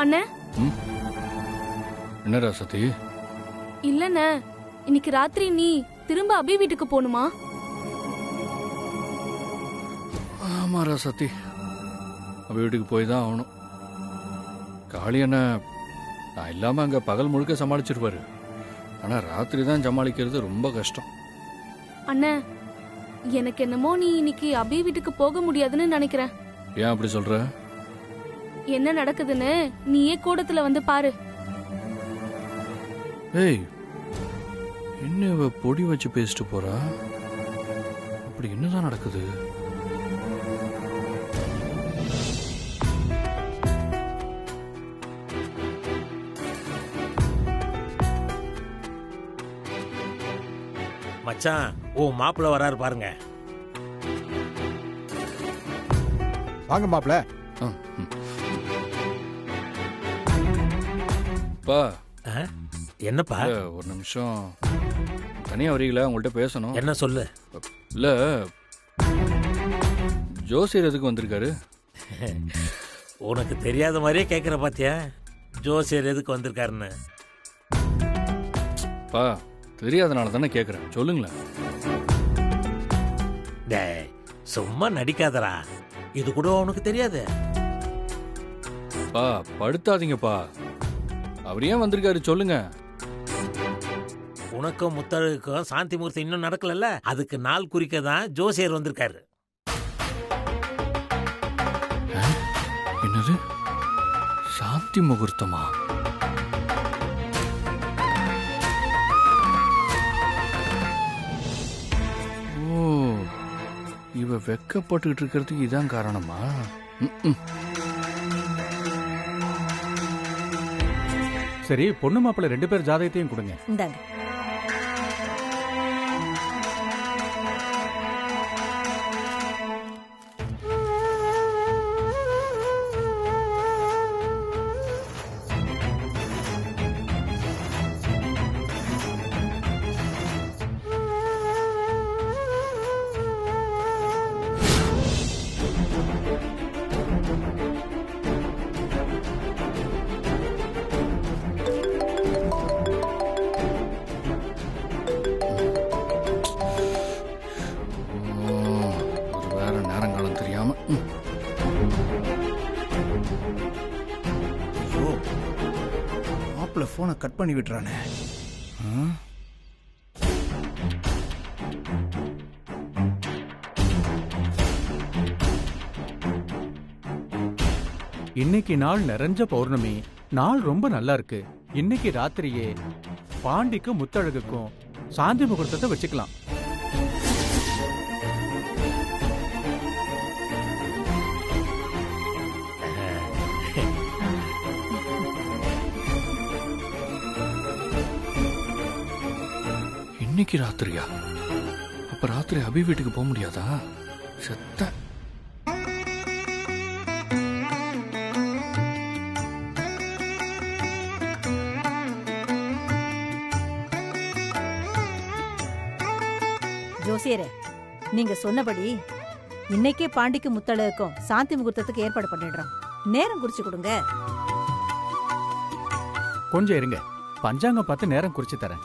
அண்ணே. என்ன ராசதி? இல்லண்ணே, இன்னைக்கு ராத்திரி நீ திரும்ப அபி வீட்டுக்கு போகணுமா? ஆமா ராசதி, அபி வீட்டுக்கு போய் தான் ஆகணும். காளி என்ன நான் இல்லாம அங்க பகல் முழுக்க சமாளிச்சிருப்பாரு. ஆனா ராத்திரி தான் சமாளிக்கிறது ரொம்ப கஷ்டம். அண்ணே, எனக்கு என்னமோ நீ இன்னைக்கு அபி வீட்டுக்கு போக முடியாதுன்னு நினைக்கிறேன். ஏன் அப்படி சொல்ற? என்ன நடக்குதுன்னு நீயே கூடத்துல வந்து பாரு. ஏய், என்ன இவ பொடி வச்சு பேசிட்டு போறா? அப்படி என்னதான் நடக்குது? மச்சான், ஓ மாப்பிள்ள வராரு பாருங்க. வாங்க மாப்பிள்ள. பா, என்னப்பா? ஒரு நிமிஷம் தனியா வரீங்களா? உங்கள்கிட்ட பேசணும். என்ன சொல்லு. இல்ல, ஜோசியர் எதுக்கு வந்திருக்காரு? உனக்கு தெரியாத மாதிரியே கேட்குற பாத்தியா? ஜோசியர் எதுக்கு வந்திருக்காருன்னு. பா, தெரியாதனால தானே கேட்குறேன், சொல்லுங்களேன். டேய், சும்மா நடிக்காதடா. இது கூட உனக்கு தெரியாது. பா, படுத்தாதீங்கப்பா. அவர் ஏன் வந்திருக்காரு சொல்லுங்க. உனக்கும் முத்தழகுக்கும் சாந்தி முகூர்த்தம் இன்னும் நடக்கலல்ல, அதுக்கு நாள் குறிக்க தான் ஜோசியர் வந்திருக்காரு. என்னது, சாந்தி முகூர்த்தமா? ஓ, இவ வெக்கப்பட்டுக்கிட்டு இருக்கிறதுக்கு இதான் காரணமா? சரி, பொண்ணு மாப்பிள்ள 2 பேர் ஜாதகத்தையும் கொடுங்க. இந்தாங்க. மாப்பிள்ள போனை கட் பண்ணி விட்டுறானே. இன்னைக்கு நாள் நிறைஞ்ச பௌர்ணமி. நாள் ரொம்ப நல்லா இருக்கு. இன்னைக்கு ராத்திரியே பாண்டிக்கும் முத்தழகுக்கும் சாந்தி முகூர்த்தத்தை வச்சுக்கலாம். இன்னைக்கு ராத்திரியா? அப்ப ராத்திரி அபி வீட்டுக்கு போக முடியாதா? செத்த. ஜோசியரே, நீங்க சொன்னபடி இன்னைக்கே பாண்டிக்கு முத்தழகுக்கும் சாந்தி முகூர்த்தத்துக்கு ஏற்பாடு பண்ணிடுறோம். நேரம் குறிச்சு கொடுங்க. கொஞ்சம் இருங்க, பஞ்சாங்கம் பார்த்து நேரம் குறிச்சு தரேன்.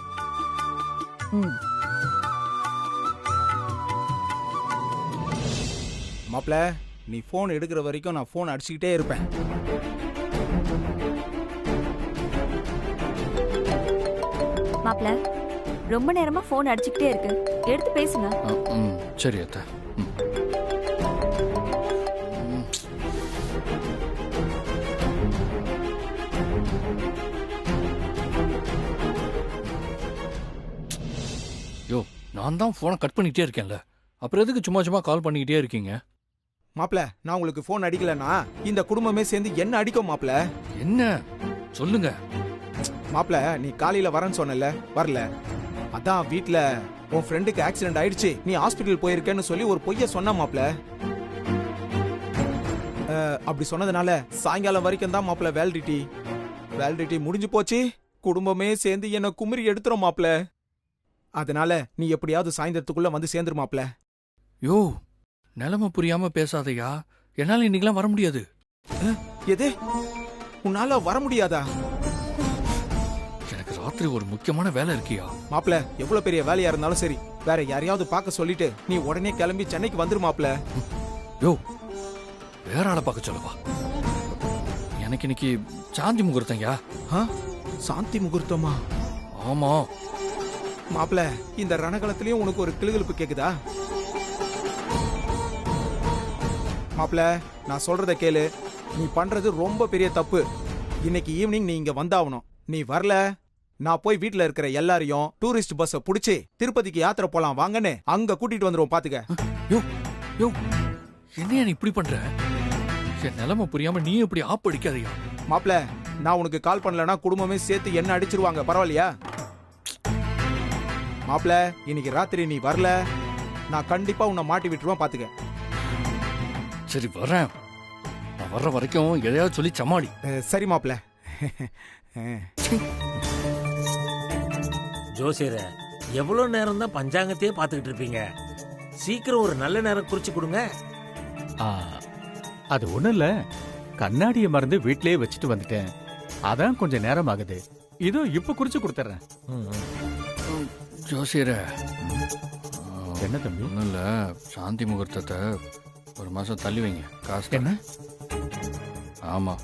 மாப்பிள்ள, நீ போன் எடுக்கிற வரைக்கும் நான் போன் அடிச்சுக்கிட்டே இருப்பேன். மாப்பிள்ள, ரொம்ப நேரமா போன் அடிச்சுக்கிட்டே இருக்கு, எடுத்து பேசுங்க. சரி அத்தை. யோ, நான் தான் போனை கட் பண்ணிக்கிட்டே இருக்கேன்ல, அப்புறம் எதுக்கு சும்மா சும்மா கால் பண்ணிக்கிட்டே இருக்கீங்க? மாப்பிள்ள, நான் உங்களுக்கு போன் அடிக்கலன்னா இந்த குடும்பமே சேர்ந்து என்ன அடிக்கும் மாப்பிள்ள. என்ன சொல்லுங்க. மாப்பிள்ள, நீ காலையில வரேன்னு சொன்னல, வரல. அதான் வீட்ல உன் ஃப்ரெண்டுக்கு ஆக்சிடென்ட் ஆயிடுச்சு, நீ ஹாஸ்பிட்டல் போயிருக்கேன்னு சொல்லி ஒரு பொய்ய சொன்ன மாப்பிள்ள. அப்படி சொன்னதுனால சாயங்காலம் வரைக்கும் தான் மாப்பிள்ள வேலிடிட்டி முடிஞ்சு போச்சு. குடும்பமே சேர்ந்து என்ன குமரி எடுத்துரும் மாப்பிள்ள. அதனால நீ எப்படியாவது சாயந்தரத்துக்குள்ள வந்து சேர்ந்துரு மாப்பிள்ள. யோ, நிலைமை புரியாம பேசாதையா. என்னால இன்னைக்கெல்லாம் வர முடியாது. எது? உன்னால வர முடியாதா? எனக்கு ராத்திரி ஒரு முக்கியமான வேலை இருக்கியா? மாப்ள, எவ்வளவு பெரிய வேலையா இருந்தாலும் சரி, வேற யாரையாவது பார்க்க சொல்லிட்டு நீ உடனே கிளம்பி சென்னைக்கு வந்துரு மாப்ள. யோ, வேற ஆளை பார்க்க சொல்லவா? எனக்கு இன்னைக்கு சாந்தி முகூர்த்தம்யா. ஆ? சாந்தி முகூர்த்தமா? ஆமா. மாப்ள, இந்த ரணகலத்திலயும் உனக்கு ஒரு கிளுகிளுப்பு கேக்குதா? மாப்ள, நான் சொல்றத கேளு. நீ பண்றது ரொம்ப பெரிய தப்பு. இன்னைக்கு ஈவினிங் நீ இங்க வந்தாகணும். நீ வரல, நான் போய் வீட்ல இருக்கிற எல்லாரையும் டூரிஸ்ட் பஸ்ஸ புடிச்சு திருப்பதிக்கு யாத்திரை போலாம் வாங்கன்னு அங்க கூட்டிட்டு வந்துருவோம், பாத்துக்க. யோ யோ, என்னையா நீ இப்படி பண்ற? என் நிலைமை புரியாம நீ இப்படி ஆப்பு அடிக்காதயா? மாப்ள, நான் உனக்கு கால் பண்ணலனா குடும்பமே சேர்த்து என்ன அடிச்சிருவாங்க, பரவாயில்லையா? மாப்ள, இன்னைக்கு ராத்திரி நீ வரல, நான் கண்டிப்பா உன்னை மாட்டி விட்டுருவேன், பாத்துக்க. சரி வரேன். நான் வர்ற வரைக்கும் எதையாவது சொல்லி சமாளி. சரி மாப்ள. ஜோசியர, எவ்வளவு நேரம் தான் பஞ்சாங்கத்தையே பார்த்துக்கிட்டு இருப்பீங்க? சீக்கிரம் ஒரு நல்ல நேரம் குறிச்சு கொடுங்க. ஆ, அது ஒண்ணும் இல்ல, கண்ணாடியை மறந்து வீட்லயே வச்சுட்டு வந்துட்டேன். அதான் கொஞ்சம் நேரம் ஆகுது. இதோ இப்ப குறிச்சு கொடுத்துறேன். ஜோசியர, என்ன தம்பி? ஒன்றும் இல்லை, சாந்தி முகூர்த்தத்தை ஒரு மாதம் தள்ளி வைங்க. காசு என்ன? ஆமாம்,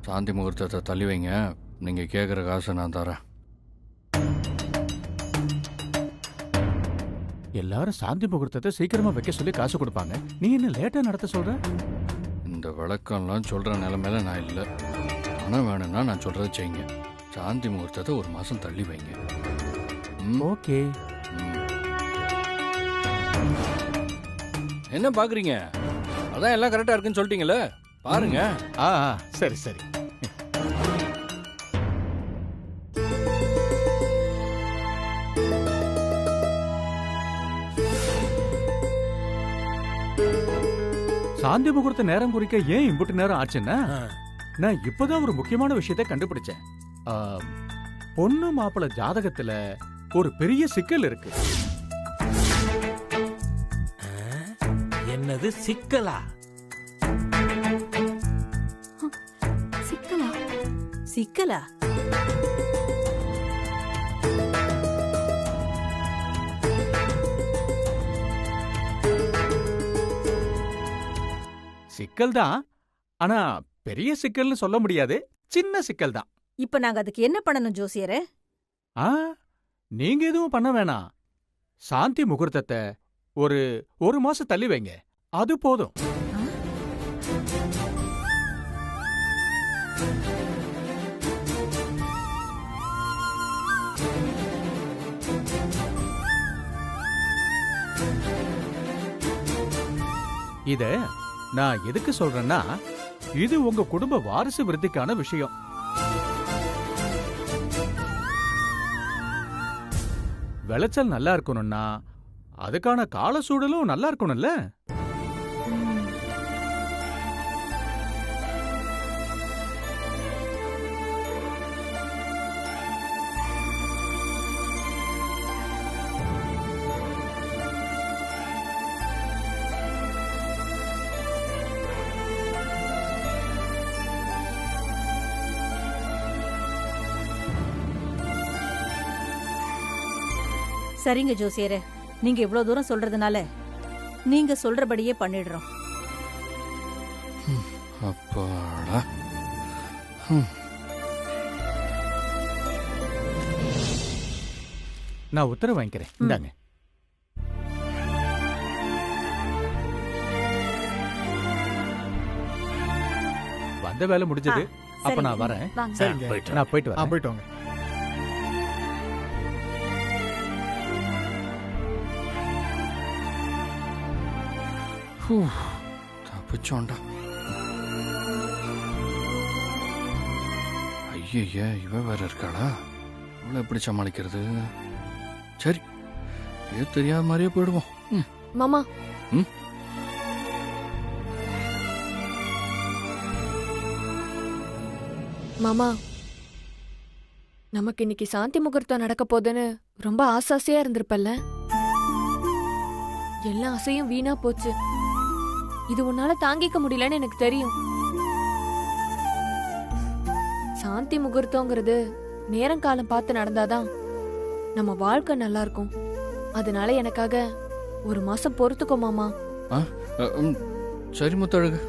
சாந்தி முகூர்த்தத்தை தள்ளி வைங்க. நீங்கள் கேட்குற காசை நான் தரேன். எல்லாரும் சாந்தி முகூர்த்தத்தை சீக்கிரமா வைக்க சொல்லி காசு கொடுப்பாங்க. நீ என்ன லேட்டா நடத்த சொல்ற? இந்த விளக்கம்லாம் சொல்கிற நிலைமையில நான் இல்லை. பணம் வேணும்னா நான் சொல்கிறத செய்யுங்க. சாந்தி முகூர்த்தத்தை ஒரு மாதம் தள்ளி வைங்க. ஓகே. என்ன பார்க்குறீங்க? அதான் எல்லாம் கரெக்டாக இருக்குன்னு சொல்லிட்டீங்களே, பாருங்க. ஆ, சரி சரி. சாந்தி முகூர்த்த நேரம் குறிக்க ஏன் இம்புட்டு நேரம் ஆச்சுன்னா, நான் இப்பதான் ஒரு முக்கியமான விஷயத்தை கண்டுபிடிச்சேன். பொண்ணு மாப்பிள்ள ஜாதகத்துல ஒரு பெரிய சிக்கல் இருக்கு. என்னது சிக்கலா? சிக்கலா? சிக்கலா? சிக்கல் தான், ஆனா பெரிய சிக்கல்னு சொல்ல முடியாது. சின்ன சிக்கல் தான். இப்ப நாங்க அதுக்கு என்ன பண்ணணும் ஜோசியரே? நீங்க எதுவும் பண்ண வேணாம். சாந்தி முகூர்த்தத்தை ஒரு மாசம் தள்ளி வைங்க, அது போதும். இத நான் எதுக்கு சொல்றேன்னா, இது உங்க குடும்ப வாரிசு விருத்திக்கான விஷயம். விளைச்சல் நல்லா இருக்கணும்னா அதுக்கான கால சூழலும் நல்லா இருக்கணும்ல. சரிங்க ஜோசியரே, நீங்க இவ்வளவு தூரம் சொல்றதுனால நீங்க சொல்றபடியே பண்ணிடுறோம். அப்பாடா. நான் உத்தரவு வாங்கிக்கிறேன். இந்தாங்க. வந்த வேலை முடிஞ்சது. அப்ப நான் வரேன். நான் போயிட்டு வரேன். போயிட்டு வாங்க. தப்பிச்சோண்டா. ஐய, இவ வேற இருக்காளா? இவளை எப்படி சமாளிக்கிறது? சரி, இது தெரியாத மாதிரியே போயிடுவோம். மாமா, மாமா, நமக்கு இன்னைக்கு சாந்தி முகூர்த்தம் நடக்க போதுன்னு ரொம்ப ஆசாசையா இருந்திருப்பல்ல. எல்லா ஆசையும் வீணா போச்சு. இது உன்னால தாங்கிக்க முடியலன்னு எனக்கு தெரியும். சாந்தி முகூர்த்தங்கிறது நேரம் காலம் பார்த்து நடந்தாதான் நம்ம வாழ்க்கை நல்லா இருக்கும். அதனால எனக்காக 1 மாசம் பொறுத்துக்கோ மாமா. சரி முத்தழகு,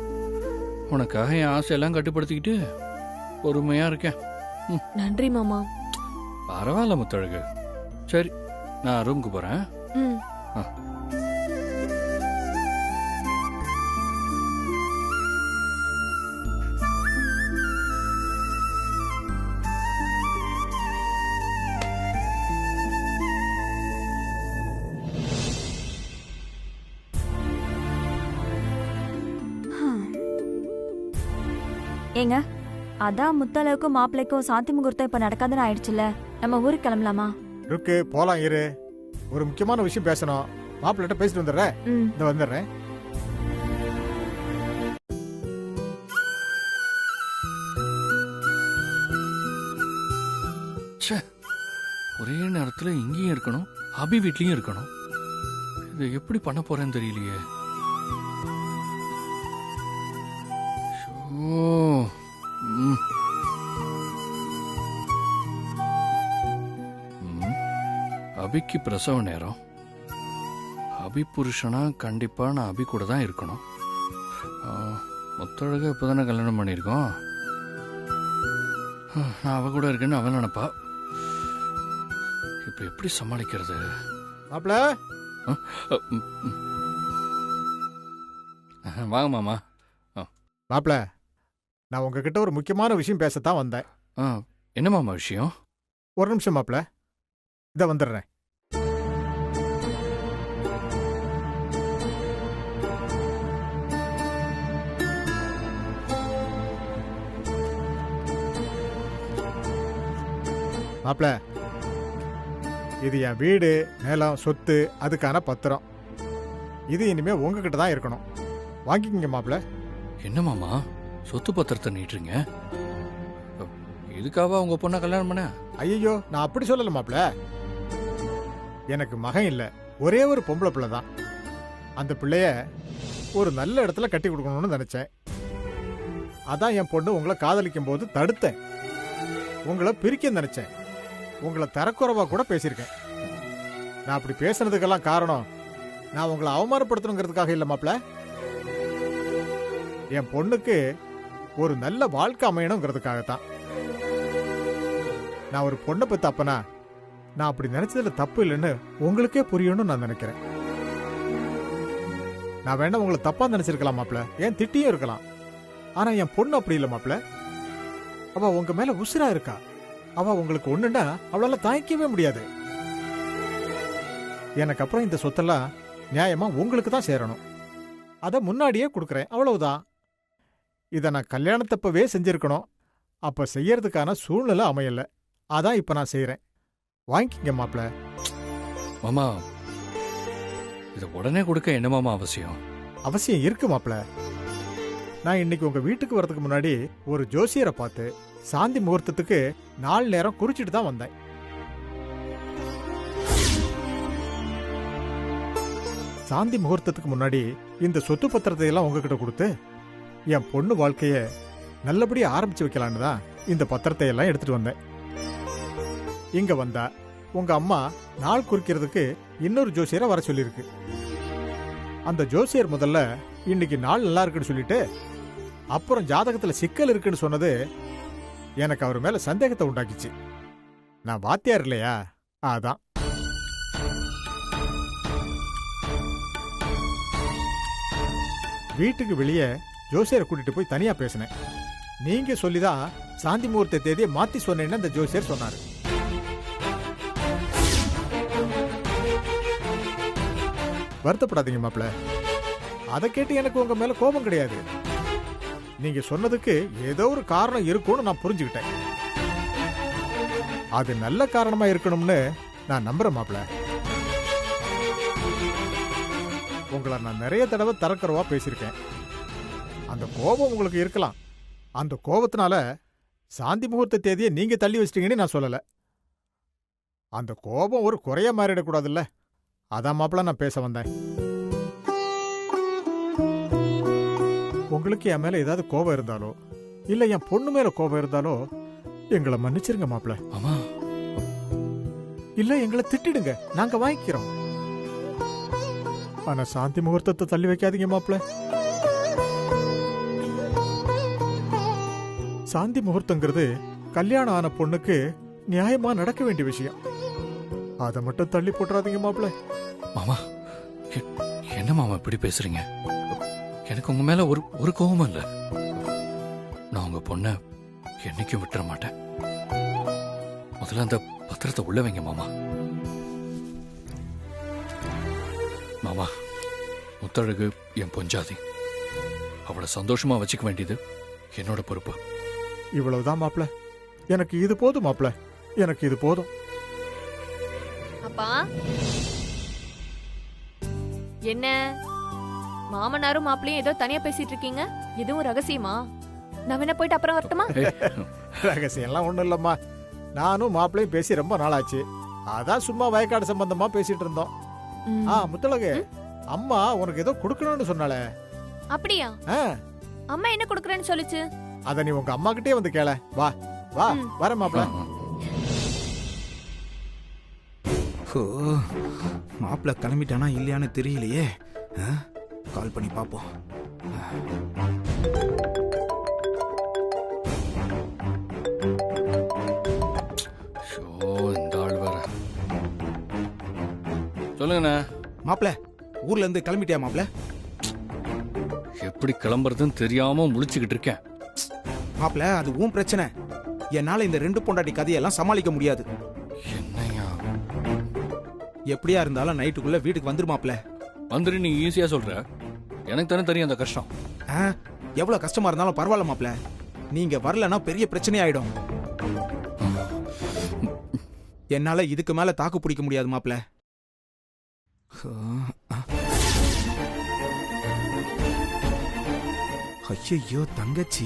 உனக்காக என் ஆசையெல்லாம் கட்டுப்படுத்திக்கிட்டு பொறுமையா இருக்கேன். நன்றி மாமா. பரவாயில்ல முத்தழகு. சரி, நான் ரூமுக்கு போறேன். ம். ஏங்க, அதான் முத்தளவுக்கும் மாப்பிள்ளைக்கும் சாந்தி முகூர்த்தம் இப்ப நடக்காதுன்னு ஆயிடுச்சுல, நம்ம ஊருக்கு கிளம்பலாமா? இருக்கு, போலாம். இரு, ஒரு முக்கியமான விஷயம் பேசணும். மாப்பிள்ளைட்ட பேசிட்டு வந்துடுறேன். இந்த வந்துடுறேன். ஒரே நேரத்துல இங்கேயும் இருக்கணும், அபி வீட்லயும் இருக்கணும். இதை எப்படி பண்ண போறேன்னு தெரியலையே. அபிக்கு பிரசவ நேரம். அபி புருஷனா கண்டிப்பா நான் அபி கூட தான் இருக்கணும். முத்தழக இப்பதானே கல்யாணம் பண்ணியிருக்கோம். நான் அவ கூட இருக்கேன்னு அவன் நினைப்பா. இப்ப எப்படி சமாளிக்கிறது? மாப்பிள்ள, வாங்க மாமா. மாப்பிள்ள, நான் உங்ககிட்ட ஒரு முக்கியமான விஷயம் பேசத்தான் வந்தேன். என்ன மாமா விஷயம்? ஒரு நிமிஷம் மாப்பிள்ள, இத வந்துடுறேன். மாப்பிள்ள, இது என் வீடு, நிலம், சொத்து, அதுக்கான பத்திரம். இது இனிமே உங்ககிட்ட தான் இருக்கணும். வாங்கிக்கங்க மாப்பிள்ள. என்ன மாமா சொத்து பத்திரத்தை நீட்டுறீங்க? இதுக்காக உங்க பொண்ணை கல்யாணம் பண்ண? ஐயோ, நான் அப்படி சொல்லல மாப்பிள்ள. எனக்கு மகன் இல்ல, ஒரே ஒரு பொம்பளை பிள்ளை தான். அந்த பிள்ளைய ஒரு நல்ல இடத்துல கட்டி கொடுக்கணும்னு நினைச்சேன். அதான் என் பொண்ணு உங்களை காதலிக்கும் போது தடுத்தேன். உங்களை பிரிக்க நினைச்சேன். உங்களை தரக்குறைவா கூட பேசியிருக்கேன். நான் அப்படி பேசுனதுக்கெல்லாம் காரணம் நான் உங்களை அவமானப்படுத்தணுங்கிறதுக்காக இல்ல மாப்பிள்ள. என் பொண்ணுக்கு ஒரு நல்ல வாழ்க்கை அமையணுங்கிறதுக்காகத்தான். நான் ஒரு பொண்ணை பத்தி அப்பனா நான் அப்படி நினைச்சதுல தப்பு இல்லைன்னு உங்களுக்கே புரியணும்னு நான் நினைக்கிறேன். நான் வேணா உங்களை தப்பா நினைச்சிருக்கலாம் மாப்பிள்ள, ஏன் திட்டியும் இருக்கலாம். ஆனா என் பொண்ணு அப்படி இல்லை மாப்பிள்ள. அவ உங்க மேல உசுரா இருக்கா. அவ உங்களுக்கு ஒண்ணுன்னா அவளால தாங்கிக்கவே முடியாது. எனக்கு அப்புறம் இந்த சொத்தெல்லாம் நியாயமா உங்களுக்கு தான் சேரணும். அத முன்னாடியே கொடுக்கறேன், அவ்வளவுதான். இத நான் கல்யாணத்தப்பவே செஞ்சிருக்கணும். அப்ப செய்யறதுக்கான சூழ்நிலை அமையல. அதான் இப்ப நான் செய்யறேன். வாங்கிக்கங்க மாப்பிள்ள. மாமா, இத உடனே கொடுக்க என்ன மாமா அவசியம்? அவசியம் இருக்கு மாப்பிள்ள. நான் இன்னைக்கு உங்க வீட்டுக்கு வரதுக்கு முன்னாடி ஒரு ஜோசியரை பார்த்து சாந்தி முகூர்த்தத்துக்கு நாலு நேரம் குறிச்சிட்டு தான் வந்தேன். சாந்தி முகூர்த்தத்துக்கு முன்னாடி இந்த சொத்து பத்திரத்தை எல்லாம் உங்ககிட்ட கொடுத்து என் பொண்ணு வாழ்க்கைய நல்லபடியா ஆரம்பிச்சு வைக்கலான்னு தான் இந்த பத்திரத்தை எல்லாம் எடுத்துட்டு வந்தேன். இங்க வந்தா உங்க அம்மா நாள் குறிக்கிறதுக்கு இன்னொரு ஜோசியரை வர சொல்லியிருக்கு. அந்த ஜோசியர் முதல்ல இன்னைக்கு நாள் நல்லா இருக்குன்னு சொல்லிட்டு அப்புறம் ஜாதகத்துல சிக்கல் இருக்குன்னு சொன்னது எனக்கு அவர் மேல சந்தேகத்தை உண்டாக்கிச்சு. நான் வாத்தியார் இல்லையா, அதான். வீட்டுக்கு வெளியே ஜோசியரை கூட்டிட்டு போய் தனியா பேசினேன். நீங்க சொல்லிதான் சாந்தி முகூர்த்த தேதியை மாத்தி சொன்னேன்னு அந்த ஜோசியர் சொன்னாரு. வருத்தப்படாதீங்க மாப்பிள்ள. அதை கேட்டு எனக்கு உங்க மேல கோபம் கிடையாது. நீங்க சொன்னதுக்கு ஏதோ ஒரு காரணம் இருக்கும்னு நான் புரிஞ்சுக்கிட்டேன். அது நல்ல காரணமா இருக்கணும்னு நான் நம்புறேன் மாப்பிள்ள. உங்களை நான் நிறைய தடவை தரக்குறவா பேசியிருக்கேன். அந்த கோபம் உங்களுக்கு இருக்கலாம். அந்த கோபத்தினால சாந்தி முகூர்த்த தேதியை நீங்க தள்ளி வச்சிட்டீங்கன்னு நான் சொல்லல. அந்த கோபம் ஒரு குறைய மாறிடக்கூடாதுல்ல, அதான் மாப்பிள்ள நான் பேச வந்தேன். உங்களுக்கு என் மேல ஏதாவது கோபம் இருந்தாலோ இல்ல என் பொண்ணு மேல கோபம் இருந்தாலோ எங்களை மன்னிச்சிருங்க மாப்பிள. மாமா இல்ல எங்களை திட்டிடுங்க, நாங்க வாங்கிக்கிறோம். ஆனா சாந்தி முகூர்த்தத்தை தள்ளி வைக்காதீங்க மாப்பிள. சாந்தி முகூர்த்தங்கிறது கல்யாணம் ஆன பொண்ணுக்கு நியாயமா நடக்க வேண்டிய விஷயம். அதை மட்டும் தள்ளி போட்டுறாதீங்க மாப்பிள. மாமா என்ன மாமா இப்படி பேசுறீங்க? எனக்கு உங்க மேல ஒரு கோபமும் இல்ல. நான் உங்க பொண்ண என்னைக்கும் விட்டுற மாட்டேன். முதல்ல அந்த பத்திரத்தை உள்ள வைங்க மாமா. மாமா முத்தழகு என் பொஞ்சாதி, அவளை சந்தோஷமா வச்சுக்க வேண்டியது என்னோட பொறுப்பு. இவ்வளவுதான் மாப்பிள, எனக்கு இது போதும் மாப்பிள, எனக்கு இது போதும். அப்பா என்ன மாமனாரும் மாப்பிளையும் ஏதோ தனியா பேசிட்டு இருக்கீங்க? இதுவும் ரகசியமா? நான் வேணா போயிட்டு அப்புறம் வரட்டுமா? ரகசியம் எல்லாம் ஒண்ணும் இல்லம்மா. நானும் மாப்பிளையும் பேசி ரொம்ப நாளாச்சு. அதான் சும்மா வயக்காடு சம்பந்தமா பேசிட்டு இருந்தோம். முத்தழகு, அம்மா உனக்கு ஏதோ கொடுக்கணும்னு சொன்னாலே. அப்படியா? அம்மா என்ன கொடுக்கறேன்னு சொல்லுச்சு? அத நீ உங்க அம்மா கிட்டே வந்து கேள. வா வா, வர மாப்பிள. மாப்பிள்ள கிளம்பிட்டானா இல்லையான்னு தெரியலையே. கால் பண்ணி பாப்போம். இந்த ஆள் வேற. சொல்லுங்கண்ணா. மாப்பிள்ள ஊர்ல இருந்து கிளம்பிட்டியா மாப்பிள்ள? எப்படி கிளம்புறதுன்னு தெரியாம முழிச்சுக்கிட்டு இருக்கேன். மாப்பிள்ள அது உன் பிரச்சனை. என்னால இந்த 2 பொண்டாட்டி கதையெல்லாம் சமாளிக்க முடியாது. என்னையா? எப்படியா இருந்தாலும் நைட்டுக்குள்ள வீட்டுக்கு வந்துரு மாப்பிள்ள. வந்துரு நீ ஈஸியா சொல்ற, எனக்கு தானே தெரியும் அந்த கஷ்டம். எவ்வளவு கஷ்டமா இருந்தாலும் பரவாயில்ல மாப்பிள்ள. நீங்க வரலன்னா பெரிய பிரச்சனை ஆயிடும். என்னால இதுக்கு மேல தாக்கு பிடிக்க முடியாது மாப்பிள்ள. ஐயோ தங்கச்சி.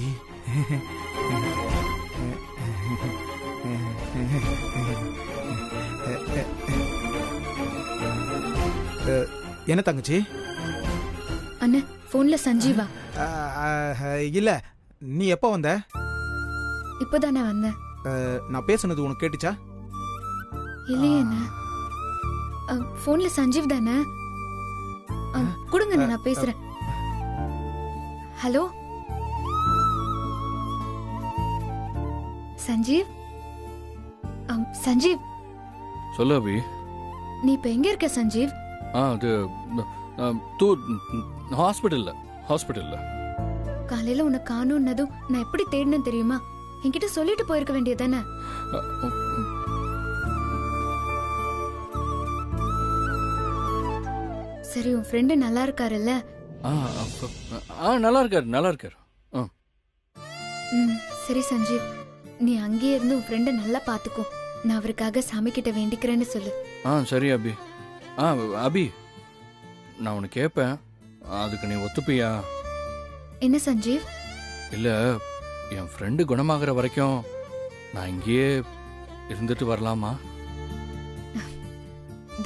என்ன தங்கச்சி? அண்ணே போன்ல சஞ்சீவா. இல்ல, நீ எப்ப வந்த? இப்பதானே வந்தேன். நான் பேசுனது உனக்கு கேட்டுச்சா? இல்லையே அண்ணே. போன்ல சஞ்சீவ் தானே? கொடுங்க நான் பேசுறேன். ஹலோ சஞ்சீவ். சஞ்சீவ் சொல்லு அபி. நீ இப்ப எங்க இருக்க சஞ்சீவ்? அது ஹாஸ்பிட்டல்ல. காலையில உன்னை காணோன்னதும் நான் எப்படி தேடினேன் தெரியுமா? என்கிட்ட சொல்லிட்டு போயிருக்க வேண்டியதானே? சரி, உன் ஃப்ரெண்டு நல்லா இருக்காருல்ல? நல்லா இருக்காரு. சரி சஞ்சீவ், நீ அங்கேயே இருந்து உன் ஃப்ரெண்ட நல்லா பாத்துக்கோ. நான் அவருக்காக சாமி கிட்ட வேண்டிக்கிறேன்னு சொல்லு. சரி அபி. அபி, நான் உனக்கு கேட்பேன், அதுக்கு நீ ஒத்துப்பியா? என்ன சஞ்சீவ்? இல்ல, என் ஃப்ரெண்டு குணமாகற வரைக்கும் நான் இங்கேயே இருந்துட்டு வரலாமா?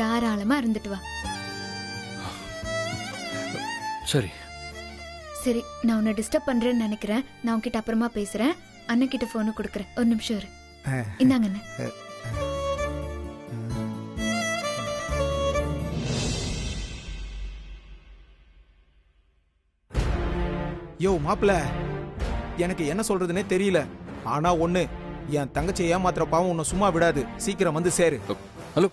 தாராளமா இருந்துட்டு வா. சரி சரி, நான் உன்னை டிஸ்டர்ப் பண்றேன்னு நினைக்கிறேன். நான் உன்கிட்ட அப்புறமா பேசுறேன். அண்ணன் கிட்ட போன் கொடுக்கறேன். ஒரு நிமிஷம் இரு. இந்தாங்க அண்ணன். யோ மாப்பிள்ள, எனக்கு என்ன சொல்றதுன்னே தெரியல. ஆனா ஒண்ணு, என் தங்கச்சியை ஏமாத்துற பாவம் உன்னை சும்மா விடாது. சீக்கிரம் வந்து சேரு. ஹலோ